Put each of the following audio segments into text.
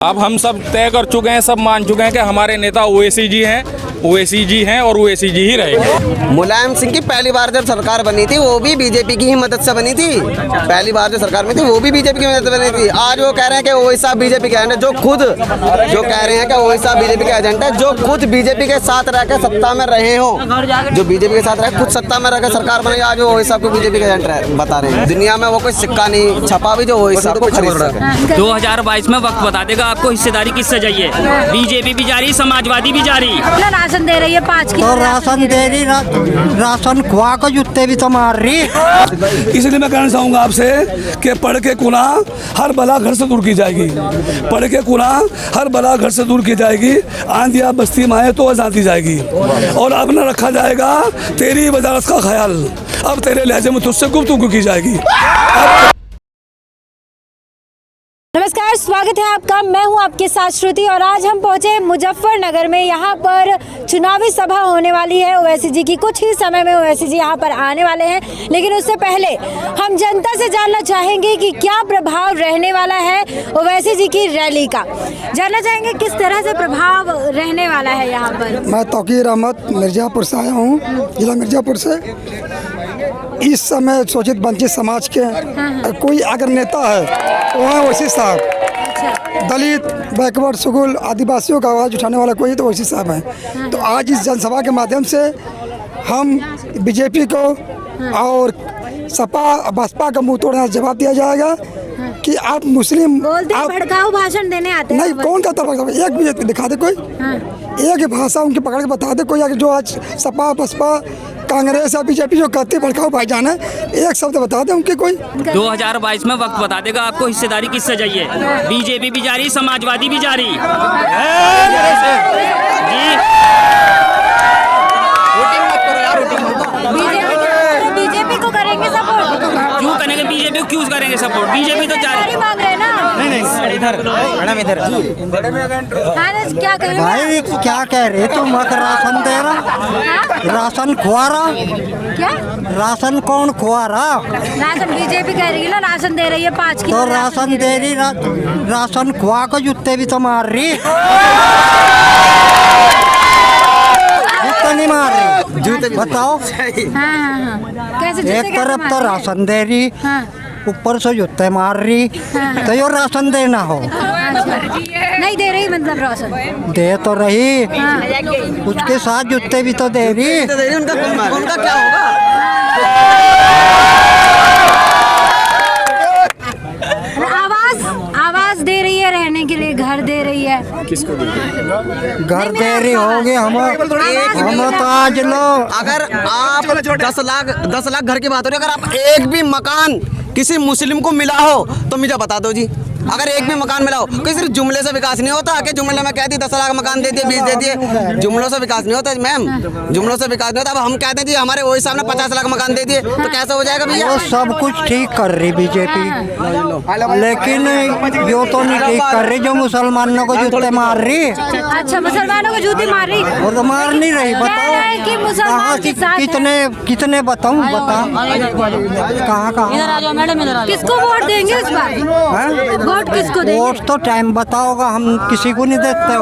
अब हम सब तय कर चुके हैं, सब मान चुके हैं कि हमारे नेता ओवैसी जी हैं, ओवैसी जी हैं और ओवैसी जी ही रहेंगे। मुलायम सिंह की पहली बार जब सरकार बनी थी वो भी बीजेपी की ही मदद से बनी थी। पहली बार जो सरकार में थी वो भी बीजेपी की मदद से बनी थी। आज वो कह रहे हैं कि ओवैसी साहब बीजेपी के एजेंट है, जो कह रहे हैं कि ओवैसी साहब बीजेपी के एजेंट है, जो खुद बीजेपी के साथ रहकर सत्ता में रहे हो, जो बीजेपी के साथ रहे खुद सत्ता में रहकर सरकार बनाई, आज वो ओवैसी साहब को बीजेपी के एजेंट बता रहे हैं। दुनिया में वो कोई सिक्का नहीं छपा भी जो ओवैसी साहब को खरीद सके। 2022 में वक्त बता देगा आपको हिस्सेदारी किससे चाहिए। बीजेपी भी जा रही, समाजवादी भी जा रही। राशन दे रही है 5 किलो तो राशन दे रही, राशन खुआ को जूते भी तो मार रही। इसलिए मैं कहना चाहूँगा आपसे कि पढ़ के गुनाह हर बला घर से दूर की जाएगी। पढ़ के गुनाह हर बला घर से दूर की जाएगी। आंधिया बस्ती में आए तो आजादी जाएगी और अब न रखा जाएगा तेरी वजारत का ख्याल। अब तेरे लहजे में तुझसे गुफ्तगू की जाएगी। नमस्कार, स्वागत है आपका। मैं हूं आपके साथ श्रुति और आज हम पहुंचे मुजफ्फरनगर में। यहां पर चुनावी सभा होने वाली है ओवैसी जी की। कुछ ही समय में ओवैसी जी यहां पर आने वाले हैं, लेकिन उससे पहले हम जनता से जानना चाहेंगे कि क्या प्रभाव रहने वाला है ओवैसी जी की रैली का। जानना चाहेंगे किस तरह से प्रभाव रहने वाला है यहाँ पर। मैं तौकीर अहमद मिर्जापुर से आया हूँ, जिला मिर्जापुर से। इस समय शोषित वंचित समाज के कोई अगर नेता है तो है ओवैसी साहब। दलित, बैकवर्ड, स्कूल, आदिवासियों का आवाज़ उठाने वाला कोई तो ओवैसी साहब है। तो आज इस जनसभा के माध्यम से हम बीजेपी को और सपा बसपा का मुंह तोड़ने का जवाब दिया जाएगा कि आप मुस्लिम आप भड़काऊ भाषण देने आते हैं। नहीं, कौन कहता है? एक भी दिखा दे कोई, एक भाषा उनकी पकड़ के बता दे कोई, जो आज सपा बसपा कांग्रेस या बीजेपी जो कहते हैं भड़काऊ भाईजान है, एक शब्द बता दे उनके कोई। 2022 में वक्त बता देगा आपको हिस्सेदारी किससे चाहिए। बीजेपी भी जा रही, समाजवादी भी जा रही। बीजेपी को करेंगे सपोर्ट। क्यों करेंगे बीजेपी को? क्यों करेंगे सपोर्ट? बीजेपी तो जा रही। मांग रहे हैं ना। इधर मैडम, इधर क्या कह रहे भाई क्या कह रहे तुम? मत राशन दे रहा, राशन खुआ रहा। क्या राशन कौन खुआ रहा? राशन बीजेपी कह रही है ना, राशन दे रही है 5 किलो। तो राशन दे रही, राशन खुआ को जूते भी तो मार रही। जूते नहीं मार रही, जूते बताओ। हाँ। कैसे एक तरफ तो राशन दे रही, ऊपर से जूते मार रही। तो यो राशन देना हो, नहीं दे रही मतलब राशन दे तो रही, उसके साथ जूते भी तो दे रही। उनका क्या होगा? आवाज दे रही है, रहने के लिए घर दे रही है। किसको घर दे रही होगी हम तो आज लो। अगर आप 10 लाख घर की बात हो रही है, अगर आप एक भी मकान किसी मुस्लिम को मिला हो तो मुझे बता दो जी। अगर एक भी मकान मिला हो, कोई सिर्फ जुमले से विकास नहीं होता कि जुमले में कहती 10 लाख मकान दे दिए, 20 दे दिए। जुमलों से विकास नहीं होता मैम, जुमलों से विकास नहीं होता। अब हम कहते हैं जी हमारे ओवैसी साहब ने 50 लाख मकान दे दिए, तो कैसे हो जाएगा भैया? वो सब कुछ ठीक कर रही बीजेपी, लेकिन यो तो नहीं ठीक कर रही जो मुसलमानों को जूते मार रही। अच्छा, मुसलमानों को जूते मार रही? वो तो मार नहीं रही। बताओ कहाँ कितने बताऊँ, बता कहाँ किसको वोट देंगे इस बार? वोट किसको देंगे? वोट तो टाइम बताओगा, हम किसी को नहीं देते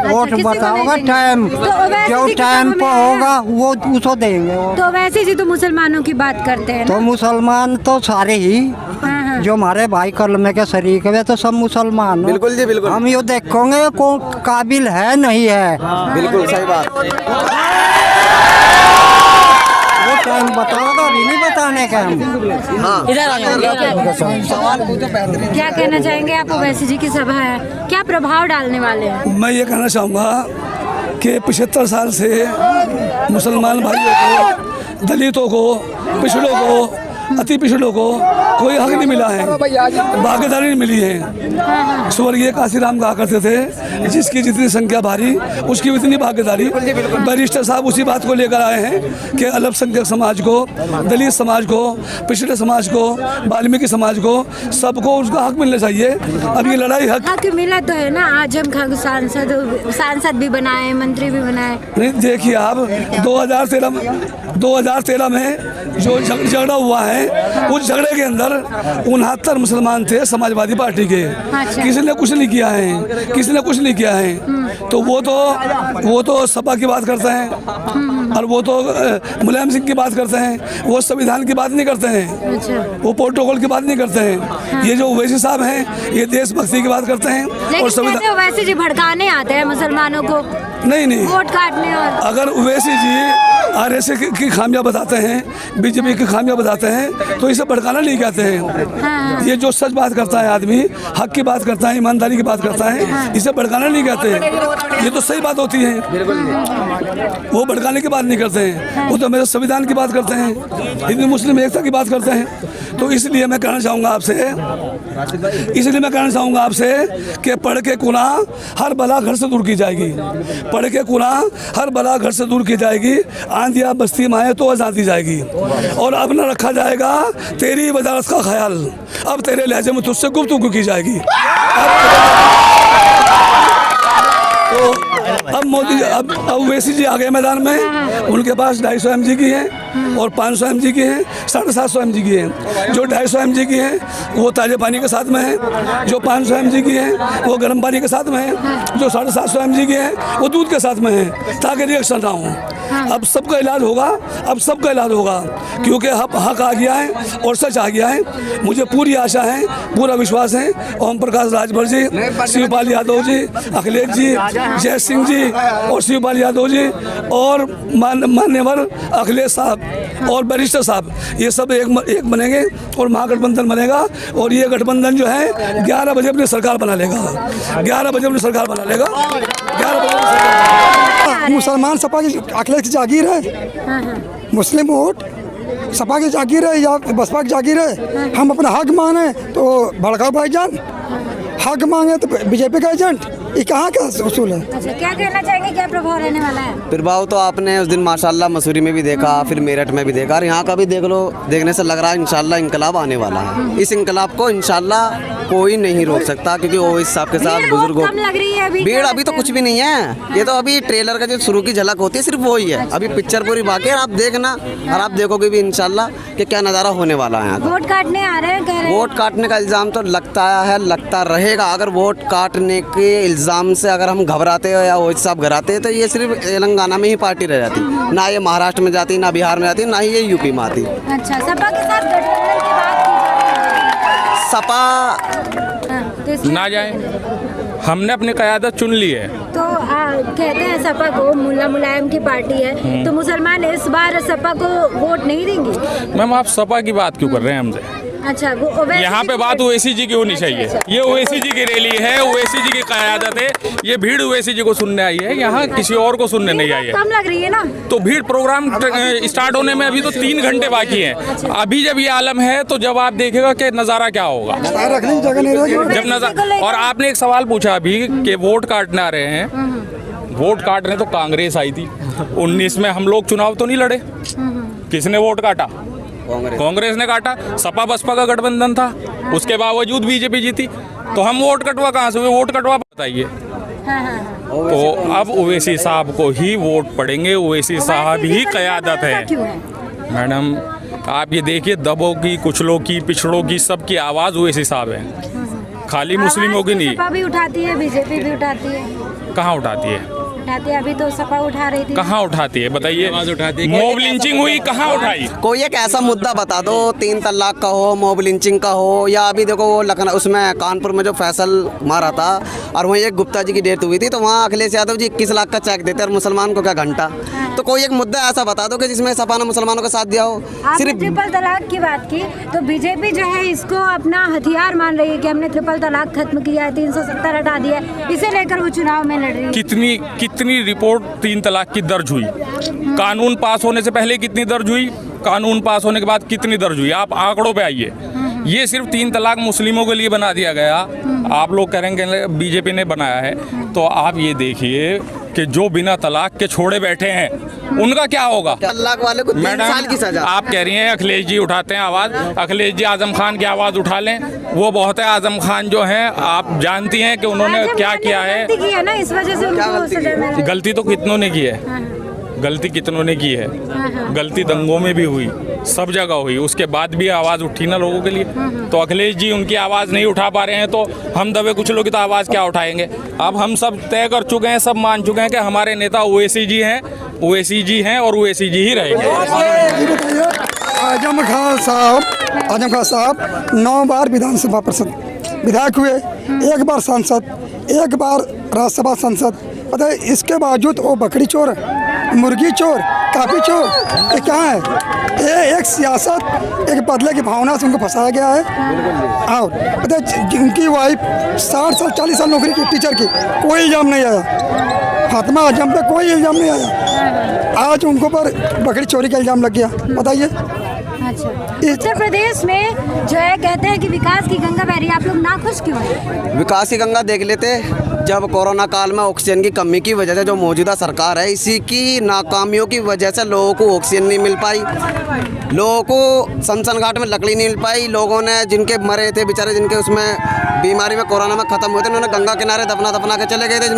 वोट बताओगा टाइम, जो टाइम पर होगा वो उसको देंगे। तो वैसे जी तो मुसलमानों की बात करते हैं ना? तो मुसलमान तो सारे ही जो हमारे भाई कलमे के शरीक है तो सब मुसलमान। बिल्कुल जी, बिल्कुल। हम ये देखेंगे कौन काबिल है नहीं है। बिल्कुल सही बात। वो टाइम बताओगा, अभी नहीं बताने का हम। सवाल पूछो बेहतरीन। क्या कहना चाहेंगे आप? ओवैसी जी की सभा है, क्या प्रभाव डालने वाले हैं? मैं ये कहना चाहूँगा कि 75 साल से मुसलमान भाइयों को, दलितों को, पिछड़ों को, अति पिछड़ों को कोई हक नहीं मिला है, भागीदारी नहीं मिली है। स्वर्गीय काशीराम कहा करते थे, जिसकी जितनी संख्या भारी उसकी उतनी भागीदारी। बैरिस्टर साहब उसी बात को लेकर आए हैं कि अल्पसंख्यक समाज को, दलित समाज को, पिछड़े समाज को, वाल्मीकि समाज को, सबको उसका हक मिलना चाहिए। अब ये लड़ाई हक मिला तो है ना। आजम खान सांसद भी बनाए, मंत्री भी बनाए। नहीं, देखिए आप 2013 में जो झगड़ा हुआ है, उस झगड़े के अंदर अंदर 69 मुसलमान थे समाजवादी पार्टी के। अच्छा। किसी ने कुछ नहीं किया है, किसी ने कुछ नहीं किया है। तो वो तो सपा की बात करते हैं और वो तो मुलायम सिंह की बात करते हैं। वो संविधान की बात नहीं करते हैं, अच्छा। वो प्रोटोकॉल की बात नहीं करते हैं। ये जो ओवैसी साहब हैं ये देशभक्ति की बात करते हैं और लेकिन वैसे जी भड़काने आते हैं मुसलमानों को, नहीं वोट काटने। और अगर ओवैसी जी आरएसएस की खामियां बताते हैं, बीजेपी की खामियां बताते हैं तो इसे भड़काना नहीं कहते हैं। ये जो सच बात करता है आदमी, हक की बात करता है, ईमानदारी की बात करता है, इसे भड़काना नहीं कहते हैं। ये तो सही बात होती है, वो भड़काने की बात नहीं करते हैं। वो तो मेरे संविधान की बात करते हैं, हिंदू मुस्लिम एकता की बात करते हैं। तो इसलिए मैं कहना चाहूँगा आपसे कि पढ़ के गुनाह हर बला घर से दूर की जाएगी। पढ़ के गुनाह हर बला घर से दूर की जाएगी। आंधिया बस्ती में आए तो आज़ादी जाएगी। और अब न रखा जाएगा तेरी वजारत का ख्याल, अब तेरे लहजे में तुझसे गुफ्तगू की जाएगी। तो अब मोदी अब ओवैसी जी आ गए मैदान में। उनके पास 250 mg की हैं और 500 mg की हैं, 750 mg की हैं। जो 250 mg की हैं वो ताज़े पानी के साथ में है, जो 500 mg की हैं वो गर्म पानी के साथ में है, जो 750 mg की हैं वो दूध के साथ में है, ताकि रिएक्शन ना हो। अब सबका इलाज होगा, क्योंकि हक आ गया है और सच आ गया है। मुझे पूरी आशा है, पूरा विश्वास है। ओम प्रकाश राजभर जी, शिवपाल यादव जी, अखिलेश जी, जय सिंह जी और शिवपाल यादव जी और मान्यवर अखिलेश साहब और बैरिस्टर साहब, ये सब एक बनेंगे और महागठबंधन बनेगा। और ये गठबंधन जो है 11 बजे अपनी सरकार बना लेगा। 11 बजे अपनी सरकार बना लेगा। 11 बजे मुसलमान सपा की अखिलेश की जागीर है, मुस्लिम वोट सपा की जागीर है या बसपा की जागीर है। हम अपना हक मांगे तो भड़काओ भाईजान, हक मांगे तो बीजेपी का एजेंट, ये कहाँ का उसूल है। अच्छा, क्या कहना चाहेंगे, क्या प्रभाव रहने वाला है? प्रभाव तो आपने उस दिन माशाल्लाह मसूरी में भी देखा, फिर मेरठ में भी देखा और यहाँ का भी देख लो। देखने से लग रहा है इंशाल्लाह इंकलाब आने वाला है। इस इंकलाब को इंशाल्लाह कोई नहीं रोक सकता, क्योंकि वो इस साहब के साथ बुजुर्गों भीड़ अभी तो कुछ भी नहीं है। ये तो अभी ट्रेलर का जो शुरू की झलक होती है सिर्फ वही है, अभी पिक्चर पूरी बाकी है। आप देखना और आप देखोगे भी इंशाल्लाह कि क्या नज़ारा होने वाला है। वोट काटने आ रहे हैं, कह रहे हैं। वोट काटने का इल्ज़ाम तो लगता रहेगा। अगर वोट काटने के इल्ज़ाम से अगर हम घबराते हो या वो साहब घबराते हैं तो ये सिर्फ तेलंगाना में ही पार्टी रह जाती, ना ये महाराष्ट्र में जाती, ना बिहार में जाती, ना ही ये यूपी में आती। अच्छा, सपा के साथ गठबंधन की बात की सपा ना जाए, हमने अपनी क़यादत चुन ली है। तो कहते हैं सपा को मुल्ला मुलायम की पार्टी है, तो मुसलमान इस बार सपा को वोट नहीं देंगे। मैम आप सपा की बात क्यों कर रहे हैं हमसे? अच्छा, वो यहाँ पे बात ओवैसी जी की होनी चाहिए। ये ओवैसी जी की रैली है, ओवैसी जी की क़यादत है। ये भीड़ ओवैसी जी को सुनने आई है, यहाँ किसी और को सुनने नहीं आई है। कम लग रही है ना। तो भीड़ प्रोग्राम स्टार्ट होने में अभी तो 3 घंटे बाकी हैं। अभी जब ये आलम है तो जब आप देखेगा कि नज़ारा क्या होगा, रखने की जगह नहीं रहेगी जब नज़ारा। और आपने एक सवाल पूछा अभी कि वोट काटने आ रहे हैं। वोट काटने तो कांग्रेस आई थी 19 में। हम लोग चुनाव तो नहीं लड़े। किसने वोट काटा? कांग्रेस ने काटा। सपा बसपा का गठबंधन था, उसके बावजूद बीजेपी जीती। तो हम वोट कटवा कहाँ से? वोट कटवा बताइए। तो अब ओवैसी साहब को ही वोट पड़ेंगे। ओवैसी साहब ही क़यादत है। मैडम आप ये देखिए, दबों की, कुचलों की, पिछड़ों की, सबकी आवाज़ ओवैसी साहब है, खाली मुस्लिमों की नहीं। सपा भी उठाती है, बीजेपी भी उठाती है। कहाँ उठाती है? अभी तो सपा उठा रही थी। कहाँ उठाती है बताइए? मॉब लिंचिंग हुई, कहाँ उठाई? कोई एक ऐसा मुद्दा बता दो, 3 तलाक का हो, मॉब लिंचिंग का हो, या अभी देखो वो लखनऊ उसमें कानपुर में जो फैसल मारा था और वहीं एक गुप्ता जी की डेथ हुई थी, तो वहाँ अखिलेश यादव जी 21 लाख का चेक देते और मुसलमान को क्या घंटा। तो कोई एक मुद्दा ऐसा बता दो कि जिसमें सपा ने मुसलमानों का साथ दिया हो। सिर्फ ट्रिपल तलाक की बात की तो बीजेपी जो है इसको अपना हथियार मान रही है कि हमने ट्रिपल तलाक खत्म किया है, 370 हटा दिया है, इसे लेकर वो चुनाव में लड़ रही है। कितनी रिपोर्ट 3 तलाक की दर्ज हुई? कानून पास होने से पहले कितनी दर्ज हुई? कानून पास होने के बाद कितनी दर्ज हुई? आप आंकड़ों पे आइए। ये सिर्फ 3 तलाक मुस्लिमों के लिए बना दिया गया। आप लोग करेंगे बीजेपी ने बनाया है, तो आप ये देखिए कि जो बिना तलाक के छोड़े बैठे हैं उनका क्या होगा? तलाक वाले को 3 साल की सजा। आप कह रही हैं अखिलेश जी उठाते हैं आवाज़। अखिलेश जी आजम खान की आवाज़ उठा लें, वो बहुत है। आजम खान जो हैं आप जानती हैं कि उन्होंने क्या किया है। ना, इस वजह से उनको सजा मिली। गलती तो कितनों ने की है, गलती कितनों ने की है, गलती दंगों में भी हुई, सब जगह हुई, उसके बाद भी आवाज़ उठी ना लोगों के लिए। तो अखिलेश जी उनकी आवाज़ नहीं उठा पा रहे हैं, तो हम दबे कुछ लोग की तो आवाज़ क्या उठाएंगे। अब हम सब तय कर चुके हैं, सब मान चुके हैं कि हमारे नेता ओवैसी जी हैं, ओवैसी जी हैं और ओवैसी जी ही रहेंगे। ये बताइए, आजम खान साहब 9 बार विधानसभा परिषद विधायक हुए, 1 बार सांसद, 1 बार राज्यसभा सांसद। पता है इसके बावजूद वो बकरी चोर, मुर्गी चोर, काफी चोर, ये क्या है? ये एक सियासत, एक बदले की भावना से उनको फंसाया गया है। और पता है उनकी वाइफ 60 साल 40 साल नौकरी की टीचर की, कोई इल्ज़ाम नहीं आया। फातिमा आजम पे कोई इल्ज़ाम नहीं आया, आज उनको पर बकरी चोरी का इल्ज़ाम लग गया। बताइए। अच्छा, उत्तर प्रदेश में जो है कहते हैं कि विकास की गंगा बह रही है, आप लोग नाखुश क्यों हैं? विकास की गंगा देख लेते, जब कोरोना काल में ऑक्सीजन की कमी की वजह से जो मौजूदा सरकार है, इसी की नाकामियों की वजह से लोगों को ऑक्सीजन नहीं मिल पाई, लोगों को शमशान घाट में लकड़ी नहीं मिल पाई। लोगों ने जिनके मरे थे बेचारे, जिनके उसमें बीमारी में कोरोना में ख़त्म हुए थे, उन्होंने गंगा किनारे दफना के चले गए थे,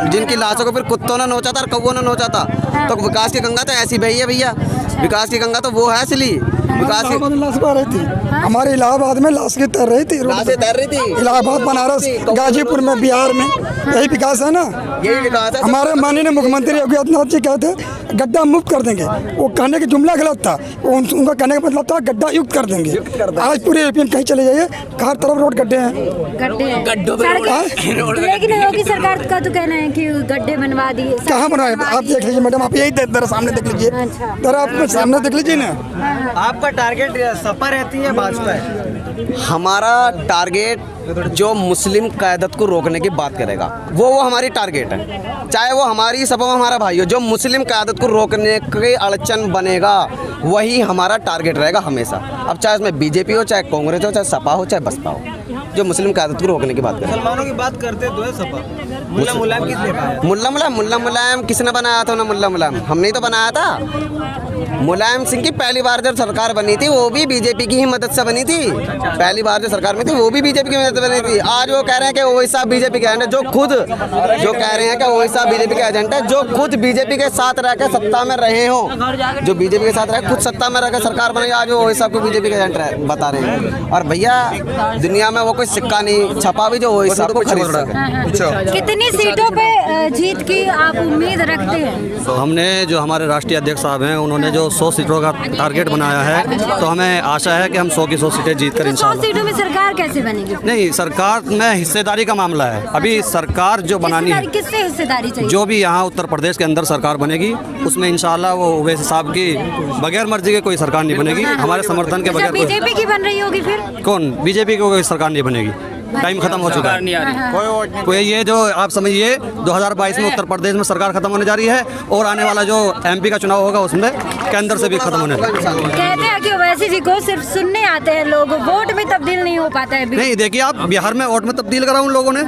जिनकी लाशों को फिर कुत्तों ने नोचा था और कौवों ने नोचा था। तो विकास की गंगा तो ऐसी बही है भैया, विकास की गंगा तो वो है असली विकास की। लाश बह रही थी, हमारे इलाहाबाद में लाश की तैर रही थी, लाशें तैर रही थी, इलाहाबाद, बनारस, गाजीपुर में, बिहार में, यही विकास है ना, यही विकास है। हमारे माननीय मुख्यमंत्री योगी आदित्यनाथ जी कहते गड्ढा मुक्त कर देंगे, वो कहने की जुमला गलत था, उनका कहने का मतलब था गड्ढा युक्त कर देंगे। आज पूरे यूपी में कहीं चले जाइए, हर तरफ रोड गड्ढे हैं। लेकिन योगी सरकार का तो कहना है कि गड्ढे बनवा दिए। कहाँ बनवाए? आप देख लीजिए मैडम, आप यही जरा सामने देख लीजिए, जरा आप सामने देख लीजिए ना। आपका टारगेट सपा रहती है भाजपा है? हमारा टारगेट जो मुस्लिम क़यादत को रोकने की बात करेगा वो हमारी टारगेट है, चाहे वो हमारी सपा में हमारा भाई हो। जो मुस्लिम क़यादत को रोकने के अड़चन बनेगा वही हमारा टारगेट रहेगा हमेशा। अब चाहे उसमें बीजेपी हो, चाहे कांग्रेस हो, चाहे सपा हो, चाहे बसपा हो, जो मुस्लिम क़यादत को रोकने की बात करें। मुसलमानों की बात करते तो है सपा। मुल्ला मुलायम किसने बनाया? मुल्ला मुलायम किसने बनाया था? ना मुल्ला मुलायम हमने ही तो बनाया था। मुलायम सिंह की पहली बार जब सरकार बनी थी वो भी बीजेपी की ही मदद से बनी थी। पहली बार जो सरकार में थी वो भी बीजेपी की मदद से बनी थी। आज वो कह रहे हैं कि ओवैसी साहब बीजेपी के एजेंट है, जो कह रहे हैं कि ओवैसी साहब बीजेपी के एजेंट है, जो खुद बीजेपी के साथ रह के सत्ता में रहे हो, जो बीजेपी के साथ रहे खुद सत्ता में रह के सरकार बनाई, आज वो ओवैसी साहब को बीजेपी के एजेंट बता रहे हैं। और भैया दुनिया में वो कोई सिक्का नहीं छपा भी जो ओवैसी साहब को खरीद सके। कितनी सीटों पे जीत की आप उम्मीद रखते हैं? तो हमने जो हमारे राष्ट्रीय अध्यक्ष साहब हैं उन्होंने जो 100 सीटों का टारगेट बनाया है, तो हमें आशा है कि हम 100 की 100 सीटें जीत कर तो 100 इंशाल्लाह। सीटों में सरकार कैसे बनेगी? नहीं, सरकार में हिस्सेदारी का मामला है। अभी सरकार जो बनानी है, किससे हिस्सेदारी चाहिए? जो भी यहाँ उत्तर प्रदेश के अंदर सरकार बनेगी उसमें इंशाल्लाह वो ओवैसी साहब की बगैर मर्जी के कोई सरकार नहीं बनेगी, हमारे समर्थन के बगैर। बीजेपी की बन रही होगी फिर? कौन? बीजेपी की कोई सरकार नहीं बनेगी, टाइम खत्म हो चुका है। कोई ये जो आप समझिए 2022 में उत्तर प्रदेश में सरकार खत्म होने जा रही है और आने वाला जो एमपी का चुनाव होगा उसमें केंद्र से भी खत्म होने जा रहा है। कहते हैं कि ओवैसी जी को सिर्फ सुनने आते हैं लोग, वोट में तब्दील नहीं हो पाता है। नहीं, देखिए आप बिहार में वोट में तब्दील करा उन लोगों ने,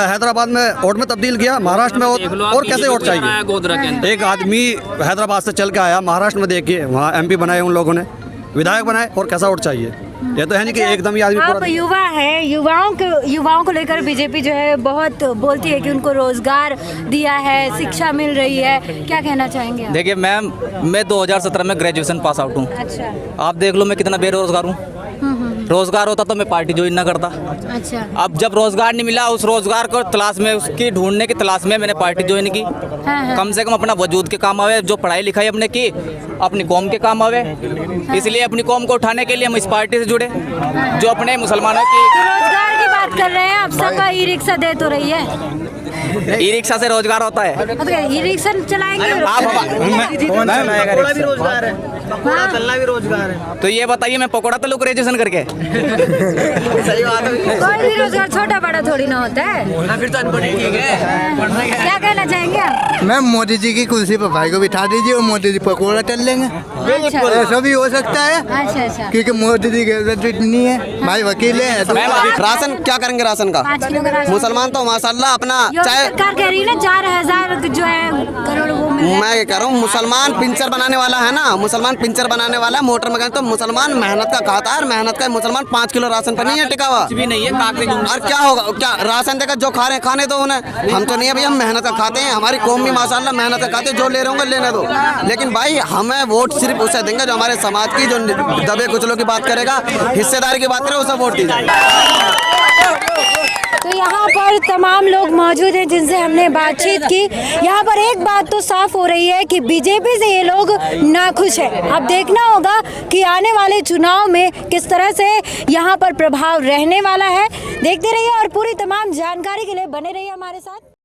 हैदराबाद में वोट में तब्दील किया, महाराष्ट्र में और कैसे वोट चाहिए? एक आदमी हैदराबाद से चल के आया, महाराष्ट्र में देखिए वहाँ एमपी बनाए उन लोगों ने, विधायक बनाए, और कैसा वोट चाहिए? ये तो है नहीं कि एकदम ही आदमी आप युवा है, युवाओं को लेकर बीजेपी जो है बहुत बोलती है कि उनको रोजगार दिया है, शिक्षा मिल रही है, क्या कहना चाहेंगे आप? देखिए मैम, मैं 2017 में ग्रेजुएशन पास आउट हूँ। अच्छा। आप देख लो मैं कितना बेरोजगार हूँ। रोजगार होता तो मैं पार्टी ज्वाइन ना करता। अच्छा। अब जब रोजगार नहीं मिला, उस रोजगार को तलाश में, उसकी ढूंढने की तलाश में मैंने पार्टी ज्वाइन की। कम से कम अपना वजूद के काम आवे, जो पढ़ाई लिखाई अपने की अपनी कौम के काम आवे, इसलिए अपनी कौम को उठाने के लिए हम इस पार्टी से जुड़े, जो अपने मुसलमानों की। रोजगार की बात कर रहे हैं आप, सबका ई रिक्शा दे तो रही है। ई रिक्शा से रोजगार होता है? ई रिक्शा चलाएंगे भी रोजगार है, पकौड़ा तलना भी रोजगार है। तो ये बताइए, मैं पकौड़ा तलूं ग्रेजुएशन करके? सही बात है। कोई भी रोजगार छोटा बड़ा थोड़ी ना होता है। फिर तो अनपढ़ी ठीक है। क्या कहना चाहेंगे आप? मैम, मोदी जी की कुर्सी पर भाई को बिठा दीजिए और मोदी जी पकौड़ा तल लेंगे। बिल्कुल, ऐसा भी हो सकता है। अच्छा। क्योंकि मोदी जी की इतनी है, भाई वकील है। राशन क्या करेंगे? राशन का 5 किलो का राशन। मुसलमान तो माशाल्लाह अपना सरकार कह रही है ना 4000 जो है करोड़ वो मैं ये कह रहा हूँ, मुसलमान पिंचर बनाने वाला है ना, मुसलमान पिंचर बनाने वाला है, मोटर मैकेनिक, तो मुसलमान मेहनत का खाता है, मेहनत का मुसलमान 5 किलो राशन पर नहीं है टिका हुआ। कुछ भी नहीं है, कागजी और क्या होगा, क्या राशन देकर जो खा रहे हैं खाने दो उन्हें, हम तो नहीं है भाई, हम मेहनत का खाते हैं, हमारी कौम भी माशाल्लाह मेहनत का खाते हैं, जो ले रहे होंगे लेने दो, लेकिन भाई हमें वोट सिर्फ उसे देंगे जो हमारे समाज की, जो दबे कुचलों की बात करेगा, हिस्सेदारी की बात करे, उसे वोट दीजिए। तो यहाँ पर तमाम लोग मौजूद हैं जिनसे हमने बातचीत की। यहाँ पर एक बात तो साफ हो रही है कि बीजेपी से ये लोग नाखुश हैं। अब देखना होगा कि आने वाले चुनाव में किस तरह से यहाँ पर प्रभाव रहने वाला है। देखते रहिए और पूरी तमाम जानकारी के लिए बने रहिए हमारे साथ।